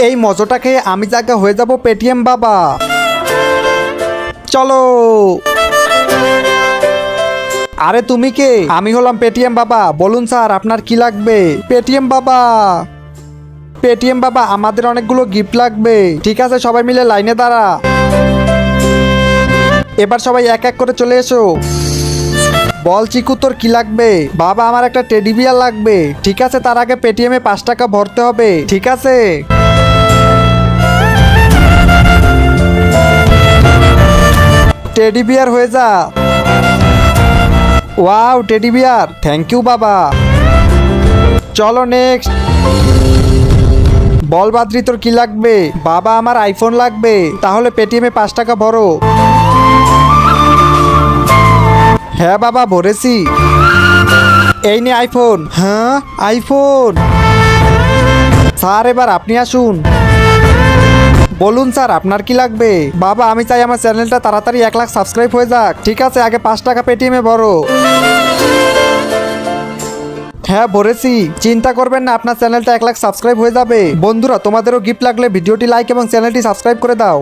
এই মজাটা খেয়ে আমি জায়গা হয়ে যাব পেটিএম বাবা। চলো। আরে তুমি কে? আমি হলাম পেটিএম বাবা। বলুন স্যার আপনার কি লাগবে? পেটিএম বাবা, পেটিএম বাবা আমাদের অনেকগুলো গিফট লাগবে। ঠিক আছে সবাই মিলে লাইনে দাঁড়া। এবার সবাই এক এক করে চলে এসো। বল চিকু তোর কি লাগবে? বাবা আমার একটা টেডি বিয়ার লাগবে। ঠিক আছে তার আগে পেটিএমে 5 টাকা ভরতে হবে। ঠিক আছে। টেডি বিয়ার হয়ে যা। Wow teddy bear, thank you বাবা। চলো নেক্সট। বল বাদ্রি তোর কি লাগবে? বাবা আমার আইফোন লাগবে। তাহলে পেটিএমে 5 টাকা ভরো। হ্যাঁ বাবা ভরেছি। এই নে আইফোন। হ্যাঁ আইফোন। স্যার এবার আপনি আসুন। বলুন স্যার আপনার কি লাগবে? বাবা আমি চাই আমার চ্যানেলটা তাড়াতাড়ি 1 লাখ সাবস্ক্রাইব হয়ে যাক। ঠিক আছে আগে 5 টাকা পেটিএমে ভরো। হ্যাঁ ভরেছি, চিন্তা করবেন না আপনার চ্যানেলটা 1 লাখ সাবস্ক্রাইব হয়ে যাবে। বন্ধুরা তোমাদেরও গিফট লাগলে ভিডিওটি লাইক এবং চ্যানেলটি সাবস্ক্রাইব করে দাও।